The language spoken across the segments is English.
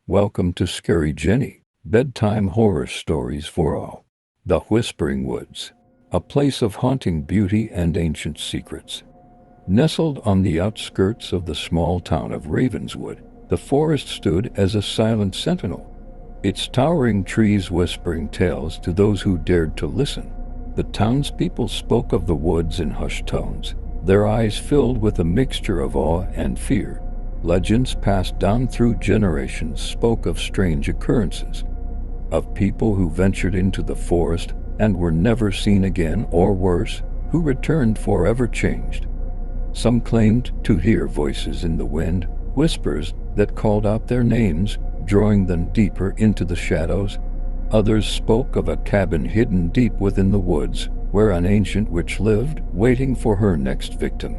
Welcome to Scary Jenny, bedtime horror stories for all. The Whispering Woods, a place of haunting beauty and ancient secrets. Nestled on the outskirts of the small town of Ravenswood, the forest stood as a silent sentinel, its towering trees whispering tales to those who dared to listen. The townspeople spoke of the woods in hushed tones, their eyes filled with a mixture of awe and fear. Legends passed down through generations spoke of strange occurrences, of people who ventured into the forest and were never seen again, or worse, who returned forever changed. Some claimed to hear voices in the wind, whispers that called out their names, drawing them deeper into the shadows. Others spoke of a cabin hidden deep within the woods, where an ancient witch lived, waiting for her next victim.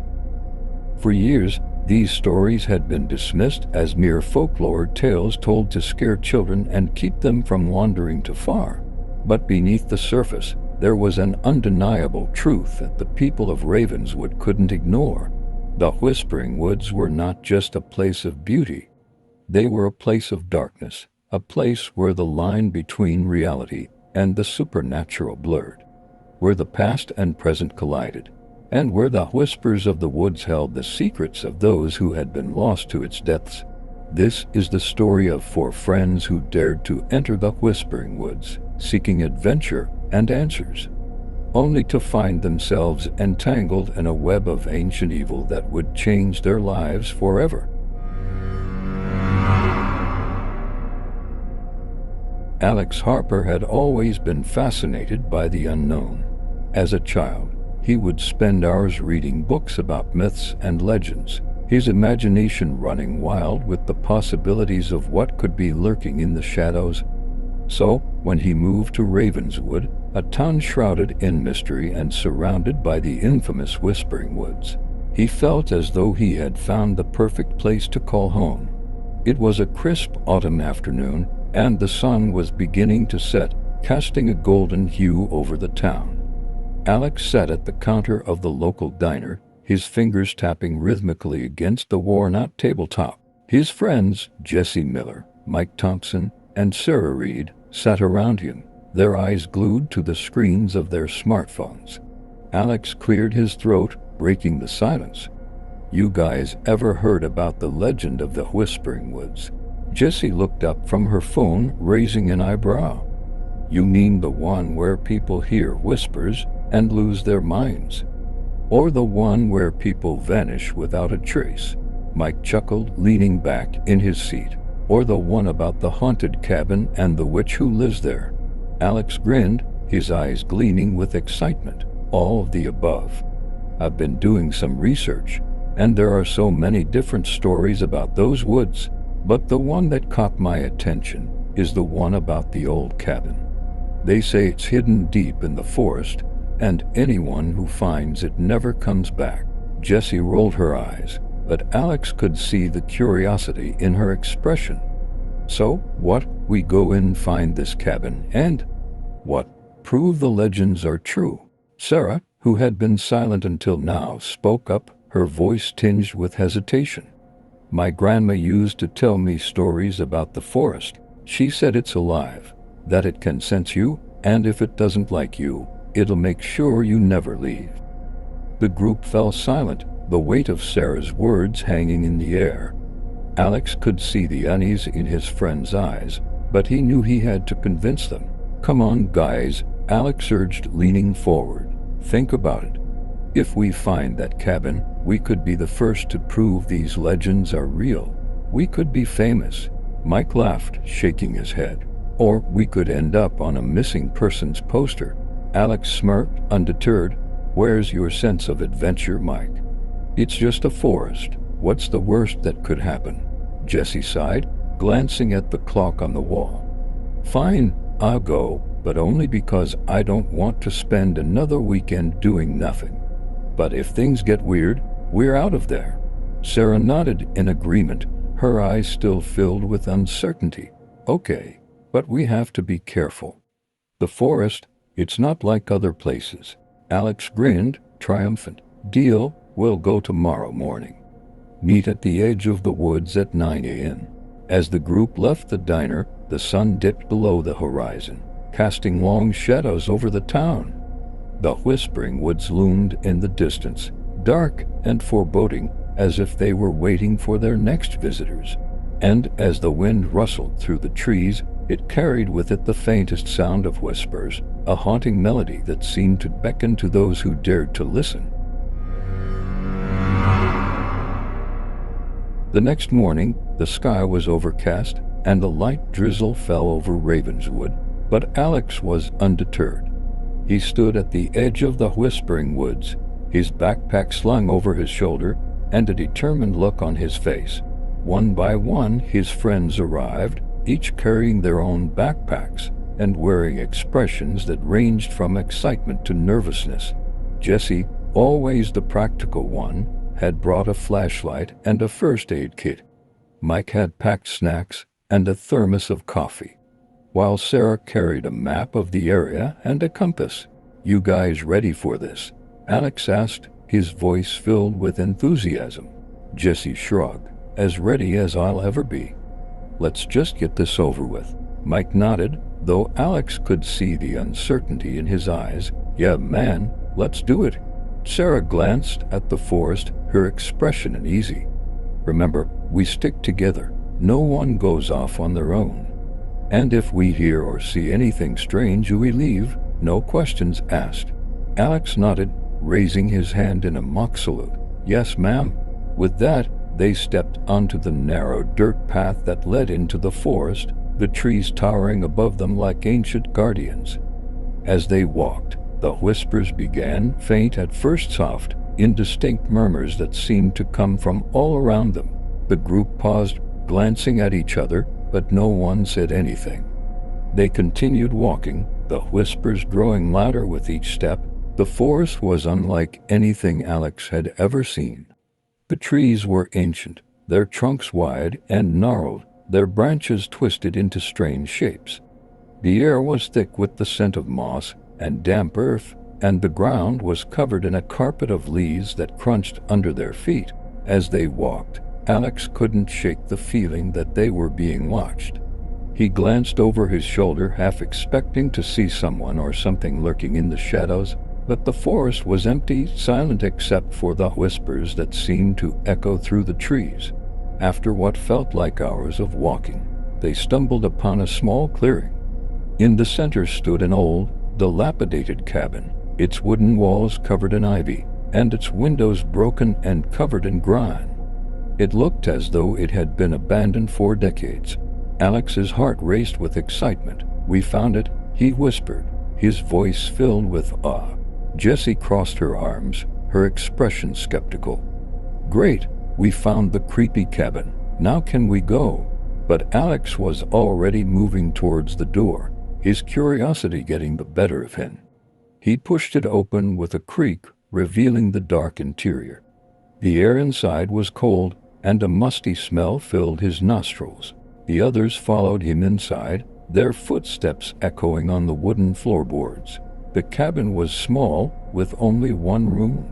For years, these stories had been dismissed as mere folklore tales told to scare children and keep them from wandering too far. But beneath the surface, there was an undeniable truth that the people of Ravenswood couldn't ignore. The Whispering Woods were not just a place of beauty. They were a place of darkness, a place where the line between reality and the supernatural blurred, where the past and present collided, and where the whispers of the woods held the secrets of those who had been lost to its depths. This is the story of four friends who dared to enter the Whispering Woods, seeking adventure and answers, only to find themselves entangled in a web of ancient evil that would change their lives forever. Alex Harper had always been fascinated by the unknown. As a child, he would spend hours reading books about myths and legends, his imagination running wild with the possibilities of what could be lurking in the shadows. So, when he moved to Ravenswood, a town shrouded in mystery and surrounded by the infamous Whispering Woods, he felt as though he had found the perfect place to call home. It was a crisp autumn afternoon, and the sun was beginning to set, casting a golden hue over the town. Alex sat at the counter of the local diner, his fingers tapping rhythmically against the worn-out tabletop. His friends, Jesse Miller, Mike Thompson, and Sarah Reed, sat around him, their eyes glued to the screens of their smartphones. Alex cleared his throat, breaking the silence. "You guys ever heard about the legend of the Whispering Woods?" Jessie looked up from her phone, raising an eyebrow. "You mean the one where people hear whispers and lose their minds? Or the one where people vanish without a trace?" Mike chuckled, leaning back in his seat. "Or the one about the haunted cabin and the witch who lives there?" Alex grinned, his eyes gleaming with excitement. "All of the above. I've been doing some research, and there are so many different stories about those woods, but the one that caught my attention is the one about the old cabin. They say it's hidden deep in the forest, and anyone who finds it never comes back." Jessie rolled her eyes, but Alex could see the curiosity in her expression. "So, what? We go in and find this cabin, and what? Prove the legends are true?" Sarah, who had been silent until now, spoke up, her voice tinged with hesitation. "My grandma used to tell me stories about the forest. She said it's alive, that it can sense you, and if it doesn't like you, it'll make sure you never leave." The group fell silent, the weight of Sarah's words hanging in the air. Alex could see the unease in his friend's eyes, but he knew he had to convince them. "Come on, guys," Alex urged, leaning forward. "Think about it. If we find that cabin, we could be the first to prove these legends are real. We could be famous." Mike laughed, shaking his head. "Or we could end up on a missing persons poster." Alex smirked, undeterred. "Where's your sense of adventure, Mike? It's just a forest. What's the worst that could happen?" Jesse sighed, glancing at the clock on the wall. "Fine, I'll go, but only because I don't want to spend another weekend doing nothing. But if things get weird, we're out of there." Sarah nodded in agreement, her eyes still filled with uncertainty. "Okay, but we have to be careful. The forest, it's not like other places." Alex grinned, triumphant. "Deal, we'll go tomorrow morning. Meet at the edge of the woods at 9 a.m. As the group left the diner, the sun dipped below the horizon, casting long shadows over the town. The Whispering Woods loomed in the distance, dark and foreboding, as if they were waiting for their next visitors. And as the wind rustled through the trees, it carried with it the faintest sound of whispers, a haunting melody that seemed to beckon to those who dared to listen. The next morning, the sky was overcast, and a light drizzle fell over Ravenswood, but Alex was undeterred. He stood at the edge of the Whispering Woods, his backpack slung over his shoulder, and a determined look on his face. One by one, his friends arrived, each carrying their own backpacks and wearing expressions that ranged from excitement to nervousness. Jesse, always the practical one, had brought a flashlight and a first aid kit. Mike had packed snacks and a thermos of coffee, while Sarah carried a map of the area and a compass. "You guys ready for this?" Alex asked, his voice filled with enthusiasm. Jesse shrugged. "As ready as I'll ever be. Let's just get this over with." Mike nodded, though Alex could see the uncertainty in his eyes. "Yeah, man, let's do it." Sarah glanced at the forest, her expression uneasy. "Remember, we stick together. No one goes off on their own. And if we hear or see anything strange, we leave, no questions asked." Alex nodded, raising his hand in a mock salute. "Yes, ma'am." With that, they stepped onto the narrow dirt path that led into the forest, the trees towering above them like ancient guardians. As they walked, the whispers began, faint at first, soft, indistinct murmurs that seemed to come from all around them. The group paused, glancing at each other, but no one said anything. They continued walking, the whispers growing louder with each step. The forest was unlike anything Alex had ever seen. The trees were ancient, their trunks wide and gnarled, their branches twisted into strange shapes. The air was thick with the scent of moss and damp earth, and the ground was covered in a carpet of leaves that crunched under their feet. As they walked, Alex couldn't shake the feeling that they were being watched. He glanced over his shoulder, half expecting to see someone or something lurking in the shadows, but the forest was empty, silent except for the whispers that seemed to echo through the trees. After what felt like hours of walking, they stumbled upon a small clearing. In the center stood an old, dilapidated cabin, its wooden walls covered in ivy, and its windows broken and covered in grime. It looked as though it had been abandoned for decades. Alex's heart raced with excitement. "We found it," he whispered, his voice filled with awe. Jessie crossed her arms, her expression skeptical. "Great, we found the creepy cabin. Now can we go?" But Alex was already moving towards the door, his curiosity getting the better of him. He pushed it open with a creak, revealing the dark interior. The air inside was cold, and a musty smell filled his nostrils. The others followed him inside, their footsteps echoing on the wooden floorboards. The cabin was small, with only one room.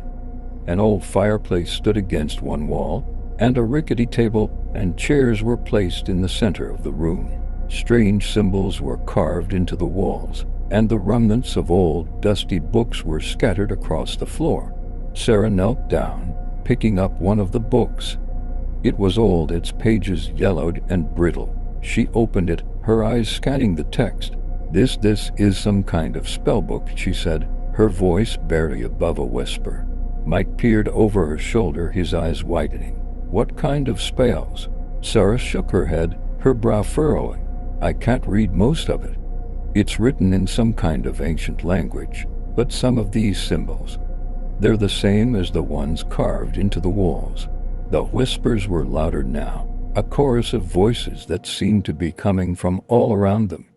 An old fireplace stood against one wall, and a rickety table and chairs were placed in the center of the room. Strange symbols were carved into the walls, and the remnants of old, dusty books were scattered across the floor. Sarah knelt down, picking up one of the books. It was old, its pages yellowed and brittle. She opened it, her eyes scanning the text. This is some kind of spell book," she said, her voice barely above a whisper. Mike peered over her shoulder, his eyes widening. "What kind of spells?" Sarah shook her head, her brow furrowing. "I can't read most of it. It's written in some kind of ancient language, but some of these symbols, they're the same as the ones carved into the walls." The whispers were louder now, a chorus of voices that seemed to be coming from all around them.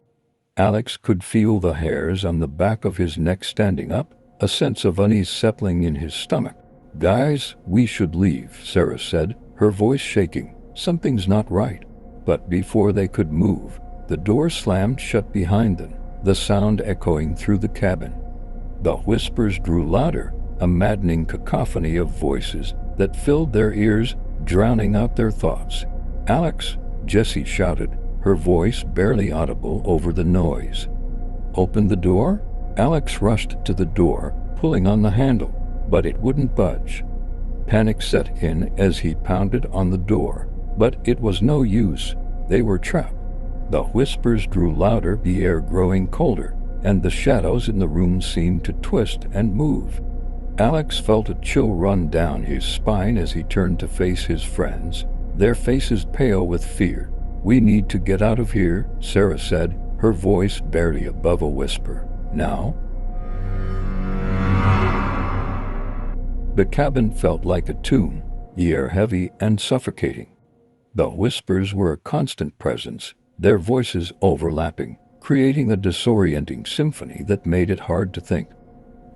Alex could feel the hairs on the back of his neck standing up, a sense of unease settling in his stomach. "Guys, we should leave," Sarah said, her voice shaking. "Something's not right." But before they could move, the door slammed shut behind them, the sound echoing through the cabin. The whispers grew louder, a maddening cacophony of voices that filled their ears, drowning out their thoughts. "Alex, Jessie shouted, her voice barely audible over the noise. "Open the door?" Alex rushed to the door, pulling on the handle, but it wouldn't budge. Panic set in as he pounded on the door, but it was no use. They were trapped. The whispers grew louder, the air growing colder, and the shadows in the room seemed to twist and move. Alex felt a chill run down his spine as he turned to face his friends, their faces pale with fear. "We need to get out of here," Sarah said, her voice barely above a whisper. "Now?" The cabin felt like a tomb, the air heavy and suffocating. The whispers were a constant presence, their voices overlapping, creating a disorienting symphony that made it hard to think.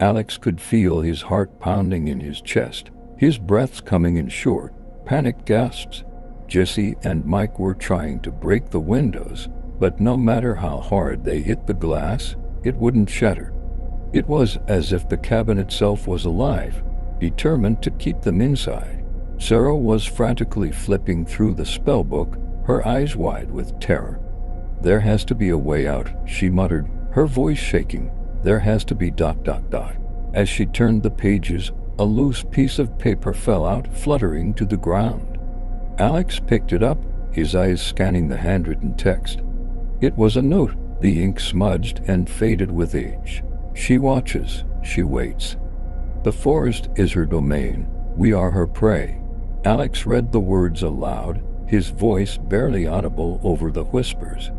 Alex could feel his heart pounding in his chest, his breaths coming in short, panicked gasps. Jessie and Mike were trying to break the windows, but no matter how hard they hit the glass, it wouldn't shatter. It was as if the cabin itself was alive, determined to keep them inside. Sarah was frantically flipping through the spell book, her eyes wide with terror. "There has to be a way out," she muttered, her voice shaking. "There has to be ... As she turned the pages, a loose piece of paper fell out, fluttering to the ground. Alex picked it up, his eyes scanning the handwritten text. It was a note, the ink smudged and faded with age. "She watches, she waits. The forest is her domain, we are her prey." Alex read the words aloud, his voice barely audible over the whispers.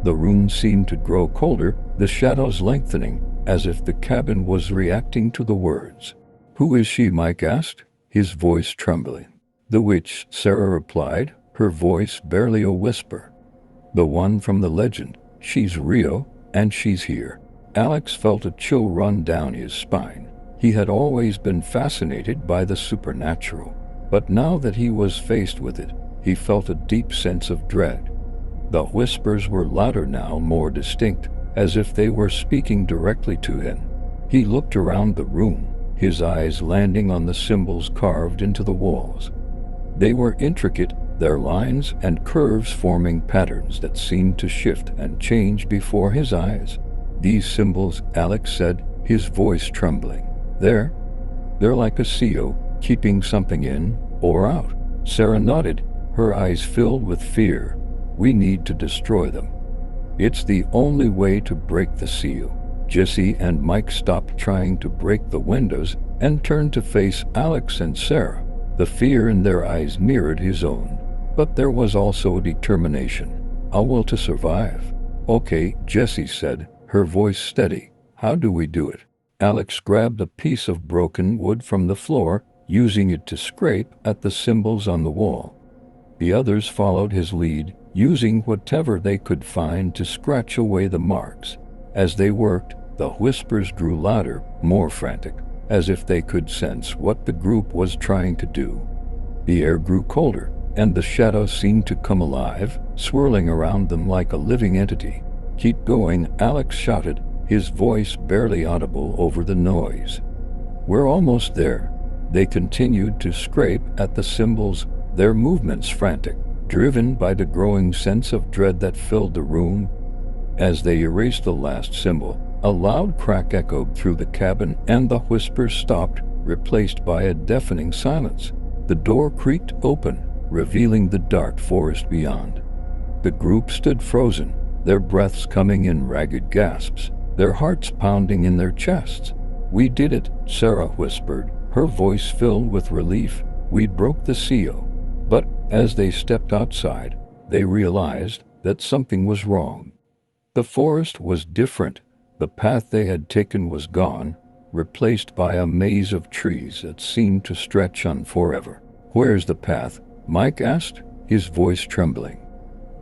The room seemed to grow colder, the shadows lengthening, as if the cabin was reacting to the words. "Who is she?" Mike asked, his voice trembling. "The witch," Sarah replied, her voice barely a whisper. "The one from the legend. She's real, and she's here." Alex felt a chill run down his spine. He had always been fascinated by the supernatural, but now that he was faced with it, he felt a deep sense of dread. The whispers were louder now, more distinct, as if they were speaking directly to him. He looked around the room, his eyes landing on the symbols carved into the walls. They were intricate, their lines and curves forming patterns that seemed to shift and change before his eyes. "These symbols," Alex said, his voice trembling. They're like a seal, keeping something in or out." Sarah nodded, her eyes filled with fear. "We need to destroy them. It's the only way to break the seal." Jessie and Mike stopped trying to break the windows and turned to face Alex and Sarah. The fear in their eyes mirrored his own, but there was also determination, a will to survive. "Okay," Jessie said, her voice steady. "How do we do it?" Alex grabbed a piece of broken wood from the floor, using it to scrape at the symbols on the wall. The others followed his lead, using whatever they could find to scratch away the marks. As they worked, the whispers grew louder, more frantic, as if they could sense what the group was trying to do. The air grew colder, and the shadows seemed to come alive, swirling around them like a living entity. "Keep going," Alex shouted, his voice barely audible over the noise. "We're almost there." They continued to scrape at the symbols, their movements frantic, driven by the growing sense of dread that filled the room. As they erased the last symbol, a loud crack echoed through the cabin and the whispers stopped, replaced by a deafening silence. The door creaked open, revealing the dark forest beyond. The group stood frozen, their breaths coming in ragged gasps, their hearts pounding in their chests. "We did it," Sarah whispered, her voice filled with relief. "We broke the seal." But as they stepped outside, they realized that something was wrong. The forest was different. The path they had taken was gone, replaced by a maze of trees that seemed to stretch on forever. "Where's the path?" Mike asked, his voice trembling.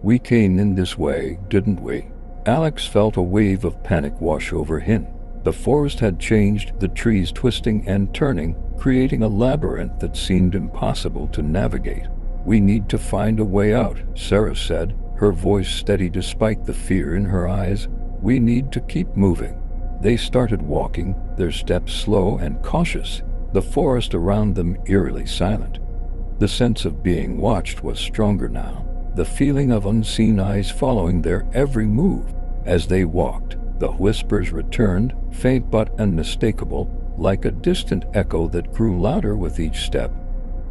"We came in this way, didn't we?" Alex felt a wave of panic wash over him. The forest had changed, the trees twisting and turning, creating a labyrinth that seemed impossible to navigate. "We need to find a way out," Sarah said, her voice steady despite the fear in her eyes. "We need to keep moving." They started walking, their steps slow and cautious, the forest around them eerily silent. The sense of being watched was stronger now. the feeling of unseen eyes following their every move. As they walked, the whispers returned, faint but unmistakable, like a distant echo that grew louder with each step.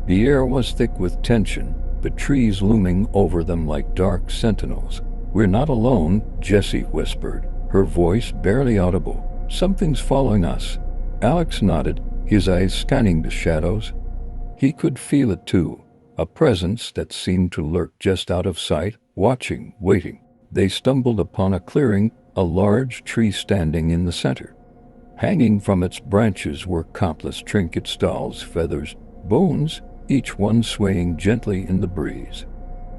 The air was thick with tension, the trees looming over them like dark sentinels. "We're not alone," Jessie whispered, her voice barely audible. "Something's following us." Alex nodded, his eyes scanning the shadows. He could feel it too, a presence that seemed to lurk just out of sight, watching, waiting. They stumbled upon a clearing, a large tree standing in the center. Hanging from its branches were countless trinkets, dolls, feathers, bones, each one swaying gently in the breeze.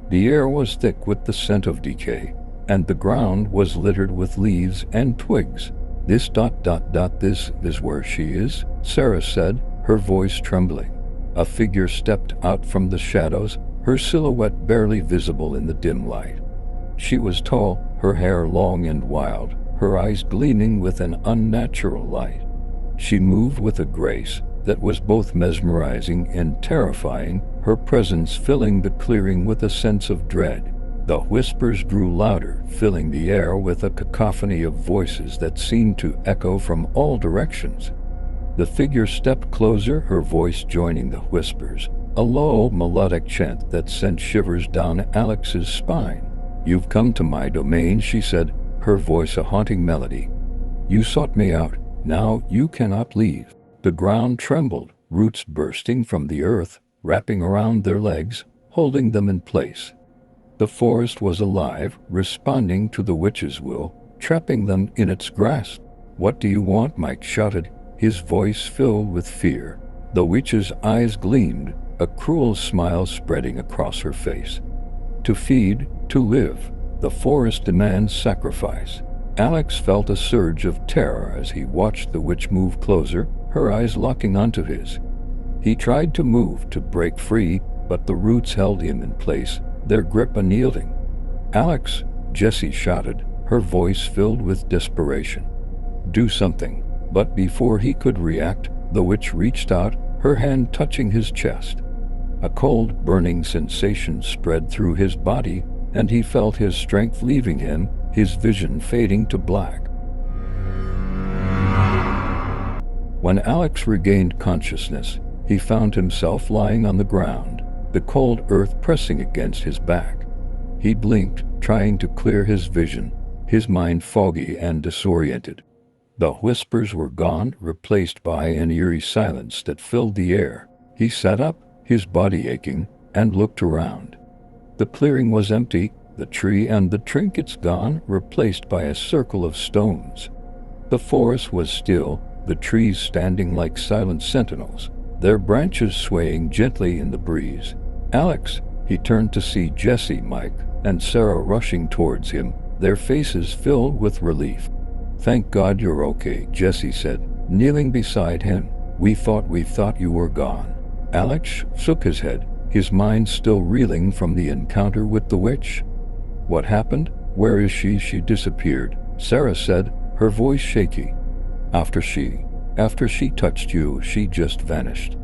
The air was thick with the scent of decay, and the ground was littered with leaves and twigs. This is where she is," Sarah said, her voice trembling. A figure stepped out from the shadows, her silhouette barely visible in the dim light. She was tall, her hair long and wild, her eyes gleaming with an unnatural light. She moved with a grace that was both mesmerizing and terrifying, her presence filling the clearing with a sense of dread. The whispers grew louder, filling the air with a cacophony of voices that seemed to echo from all directions. The figure stepped closer, her voice joining the whispers, a low, melodic chant that sent shivers down Alex's spine. "You've come to my domain," she said, her voice a haunting melody. "You sought me out. Now you cannot leave." The ground trembled, roots bursting from the earth, wrapping around their legs, holding them in place. The forest was alive, responding to the witch's will, trapping them in its grasp. "What do you want?" Mike shouted, his voice filled with fear. The witch's eyes gleamed, a cruel smile spreading across her face. "To feed, to live, the forest demands sacrifice." Alex felt a surge of terror as he watched the witch move closer, her eyes locking onto his. He tried to move, to break free, but the roots held him in place, their grip unyielding. "Alex," Jessie shouted, her voice filled with desperation. "Do something." But before he could react, the witch reached out, her hand touching his chest. A cold, burning sensation spread through his body, and he felt his strength leaving him, his vision fading to black. When Alex regained consciousness, he found himself lying on the ground, the cold earth pressing against his back. He blinked, trying to clear his vision, his mind foggy and disoriented. The whispers were gone, replaced by an eerie silence that filled the air. He sat up, his body aching, and looked around. The clearing was empty, the tree and the trinkets gone, replaced by a circle of stones. The forest was still, the trees standing like silent sentinels, their branches swaying gently in the breeze. "Alex," he turned to see Jessie, Mike, and Sarah rushing towards him, their faces filled with relief. "Thank God you're okay," Jessie said, kneeling beside him. We thought you were gone." Alex shook his head, his mind still reeling from the encounter with the witch. "What happened? Where is she?" "She disappeared," Sarah said, her voice shaky. After she touched you, she just vanished.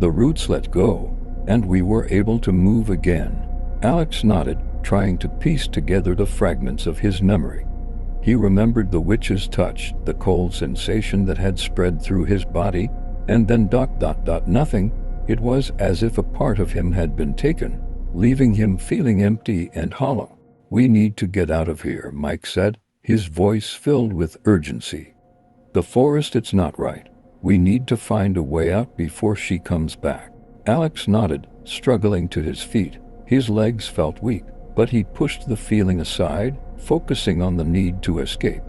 The roots let go, and we were able to move again." Alex nodded, trying to piece together the fragments of his memory. He remembered the witch's touch, the cold sensation that had spread through his body, and then nothing. It was as if a part of him had been taken, leaving him feeling empty and hollow. "We need to get out of here," Mike said, his voice filled with urgency. "The forest, it's not right. We need to find a way out before she comes back." Alex nodded, struggling to his feet. His legs felt weak, but he pushed the feeling aside, focusing on the need to escape.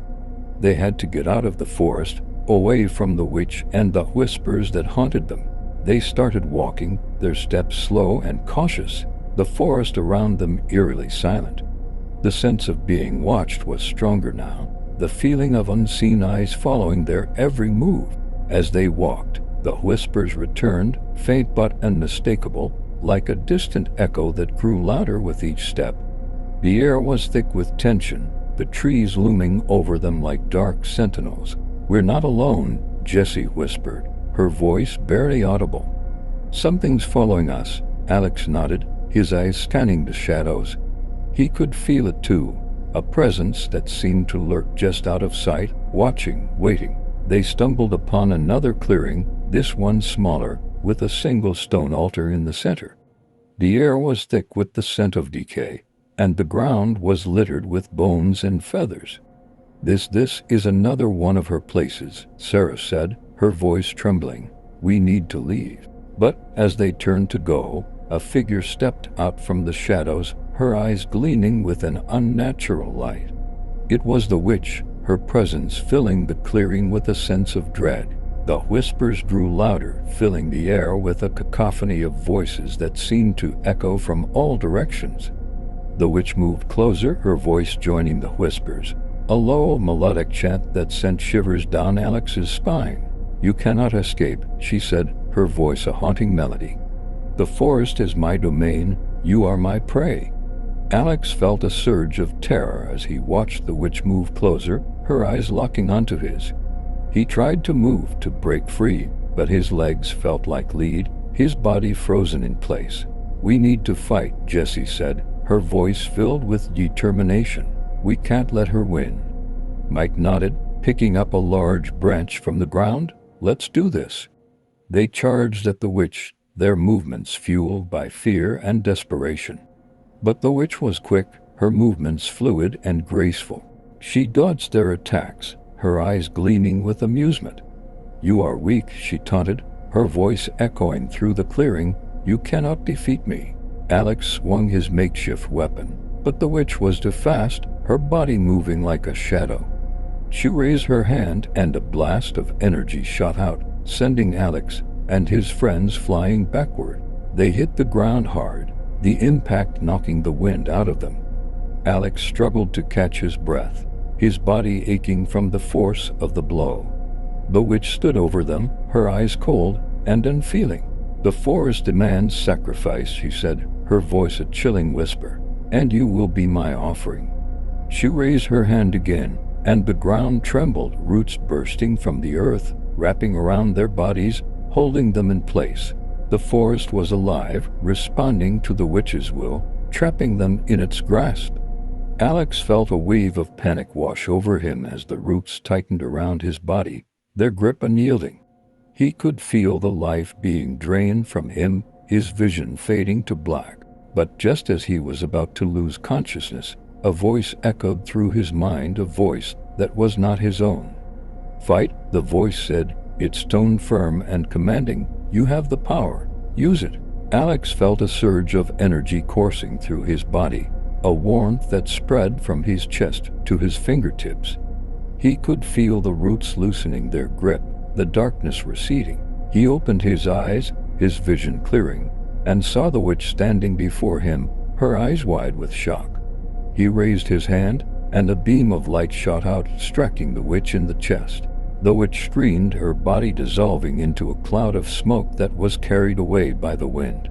They had to get out of the forest, away from the witch and the whispers that haunted them. They started walking, their steps slow and cautious, the forest around them eerily silent. The sense of being watched was stronger now, the feeling of unseen eyes following their every move. As they walked, the whispers returned, faint but unmistakable, like a distant echo that grew louder with each step. The air was thick with tension, the trees looming over them like dark sentinels. "We're not alone," Jessie whispered, her voice barely audible. "Something's following us," Alex nodded, his eyes scanning the shadows. He could feel it too, a presence that seemed to lurk just out of sight, watching, waiting. They stumbled upon another clearing, this one smaller, with a single stone altar in the center. The air was thick with the scent of decay, and the ground was littered with bones and feathers. This is another one of her places," Sarah said, her voice trembling. "We need to leave." But as they turned to go, a figure stepped out from the shadows, her eyes gleaming with an unnatural light. It was the witch, her presence filling the clearing with a sense of dread. The whispers grew louder, filling the air with a cacophony of voices that seemed to echo from all directions. The witch moved closer, her voice joining the whispers, a low, melodic chant that sent shivers down Alex's spine. "You cannot escape," she said, her voice a haunting melody. "The forest is my domain, you are my prey." Alex felt a surge of terror as he watched the witch move closer, her eyes locking onto his. He tried to move, to break free, but his legs felt like lead, his body frozen in place. "We need to fight," Jessie said, her voice filled with determination. "We can't let her win." Mike nodded, picking up a large branch from the ground. "Let's do this." They charged at the witch, their movements fueled by fear and desperation. But the witch was quick, her movements fluid and graceful. She dodged their attacks, her eyes gleaming with amusement. "You are weak," she taunted, her voice echoing through the clearing. "You cannot defeat me." Alex swung his makeshift weapon, but the witch was too fast, her body moving like a shadow. She raised her hand and a blast of energy shot out, sending Alex and his friends flying backward. They hit the ground hard, the impact knocking the wind out of them. Alex struggled to catch his breath, his body aching from the force of the blow. The witch stood over them, her eyes cold and unfeeling. "The forest demands sacrifice," she said, her voice a chilling whisper, "and you will be my offering." She raised her hand again, and the ground trembled, roots bursting from the earth, wrapping around their bodies, holding them in place. The forest was alive, responding to the witch's will, trapping them in its grasp. Alex felt a wave of panic wash over him as the roots tightened around his body, their grip unyielding. He could feel the life being drained from him, his vision fading to black. But just as he was about to lose consciousness, a voice echoed through his mind, a voice that was not his own. "Fight," the voice said, its tone firm and commanding. "You have the power. Use it." Alex felt a surge of energy coursing through his body, a warmth that spread from his chest to his fingertips. He could feel the roots loosening their grip, the darkness receding. He opened his eyes, his vision clearing, and saw the witch standing before him, her eyes wide with shock. He raised his hand, and a beam of light shot out, striking the witch in the chest. The witch screamed, her body dissolving into a cloud of smoke that was carried away by the wind.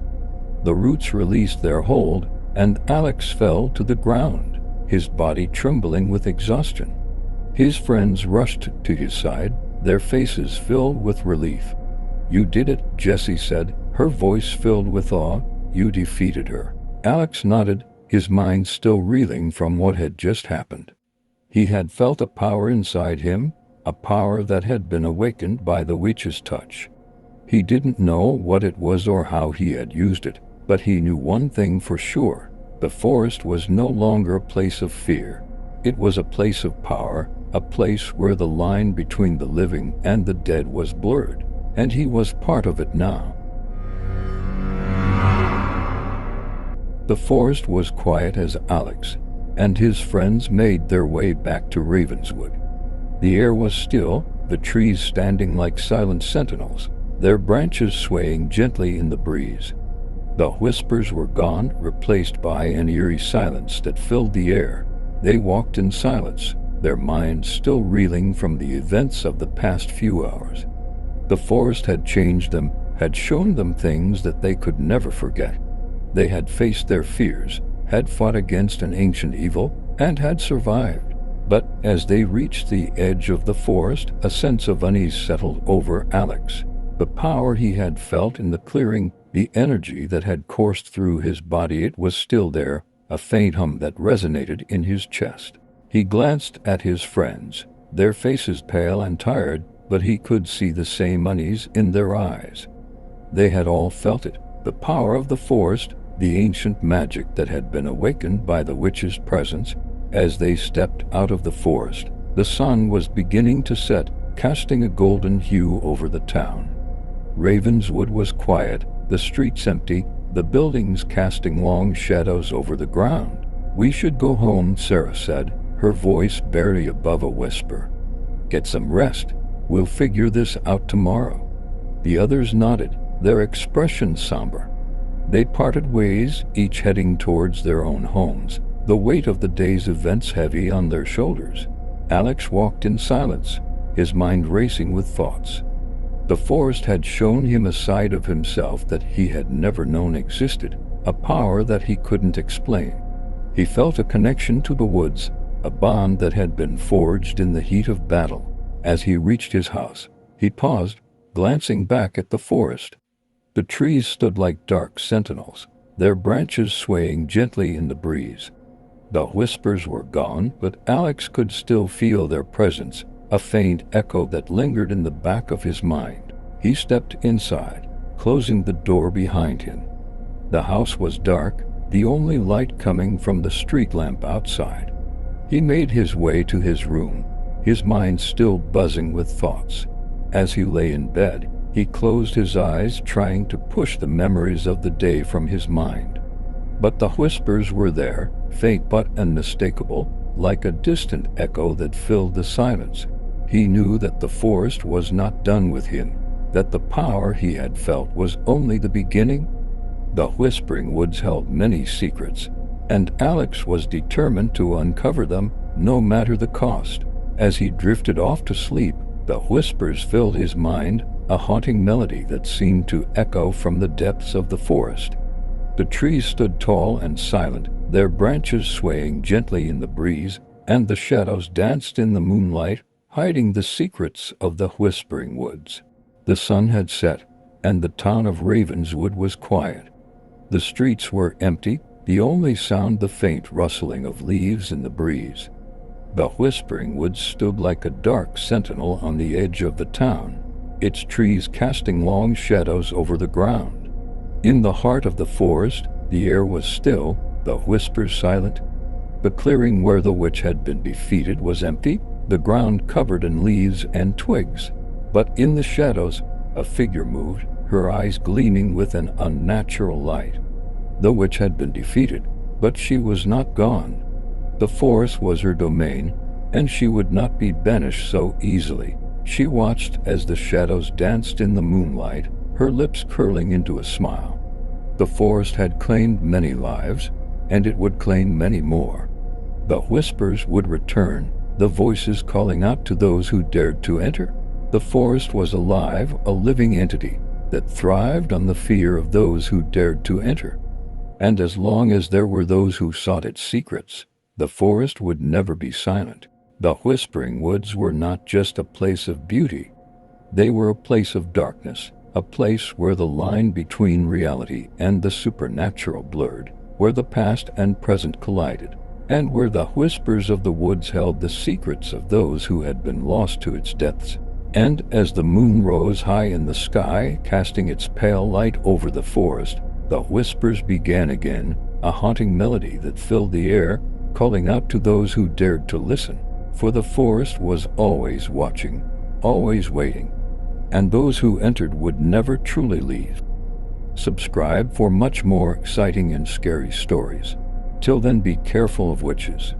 The roots released their hold, and Alex fell to the ground, his body trembling with exhaustion. His friends rushed to his side, their faces filled with relief. "You did it," Jessie said, her voice filled with awe. "You defeated her." Alex nodded, his mind still reeling from what had just happened. He had felt a power inside him, a power that had been awakened by the witch's touch. He didn't know what it was or how he had used it, but he knew one thing for sure: the forest was no longer a place of fear. It was a place of power, a place where the line between the living and the dead was blurred, and he was part of it now. The forest was quiet as Alex and his friends made their way back to Ravenswood. The air was still, the trees standing like silent sentinels, their branches swaying gently in the breeze. The whispers were gone, replaced by an eerie silence that filled the air. They walked in silence, their minds still reeling from the events of the past few hours. The forest had changed them, had shown them things that they could never forget. They had faced their fears, had fought against an ancient evil, and had survived. But as they reached the edge of the forest, a sense of unease settled over Alex. The power he had felt in the clearing, the energy that had coursed through his body, it was still there, a faint hum that resonated in his chest. He glanced at his friends, their faces pale and tired, but he could see the same unease in their eyes. They had all felt it, the power of the forest, the ancient magic that had been awakened by the witch's presence. As they stepped out of the forest, the sun was beginning to set, casting a golden hue over the town. Ravenswood was quiet, the streets empty, the buildings casting long shadows over the ground. "We should go home," Sarah said, her voice barely above a whisper. "Get some rest. We'll figure this out tomorrow." The others nodded, their expressions somber. They parted ways, each heading towards their own homes, the weight of the day's events heavy on their shoulders. Alex walked in silence, his mind racing with thoughts. The forest had shown him a side of himself that he had never known existed, a power that he couldn't explain. He felt a connection to the woods, a bond that had been forged in the heat of battle. As he reached his house, he paused, glancing back at the forest. The trees stood like dark sentinels, their branches swaying gently in the breeze. The whispers were gone, but Alex could still feel their presence, a faint echo that lingered in the back of his mind. He stepped inside, closing the door behind him. The house was dark, the only light coming from the street lamp outside. He made his way to his room, his mind still buzzing with thoughts. As he lay in bed, he closed his eyes, trying to push the memories of the day from his mind. But the whispers were there, faint but unmistakable, like a distant echo that filled the silence. He knew that the forest was not done with him, that the power he had felt was only the beginning. The Whispering Woods held many secrets, and Alex was determined to uncover them, no matter the cost. As he drifted off to sleep, the whispers filled his mind, a haunting melody that seemed to echo from the depths of the forest. The trees stood tall and silent, their branches swaying gently in the breeze, and the shadows danced in the moonlight, hiding the secrets of the Whispering Woods. The sun had set, and the town of Ravenswood was quiet. The streets were empty, the only sound the faint rustling of leaves in the breeze. The Whispering Woods stood like a dark sentinel on the edge of the town, its trees casting long shadows over the ground. In the heart of the forest, the air was still, the whispers silent. The clearing where the witch had been defeated was empty, the ground covered in leaves and twigs. But in the shadows, a figure moved, her eyes gleaming with an unnatural light. The witch had been defeated, but she was not gone. The forest was her domain, and she would not be banished so easily. She watched as the shadows danced in the moonlight, her lips curling into a smile. The forest had claimed many lives, and it would claim many more. The whispers would return, the voices calling out to those who dared to enter. The forest was alive, a living entity that thrived on the fear of those who dared to enter. And as long as there were those who sought its secrets, the forest would never be silent. The Whispering Woods were not just a place of beauty. They were a place of darkness, a place where the line between reality and the supernatural blurred, where the past and present collided, and where the whispers of the woods held the secrets of those who had been lost to its depths. And as the moon rose high in the sky, casting its pale light over the forest, the whispers began again, a haunting melody that filled the air, calling out to those who dared to listen. For the forest was always watching, always waiting, and those who entered would never truly leave. Subscribe for much more exciting and scary stories. Till then, be careful of witches.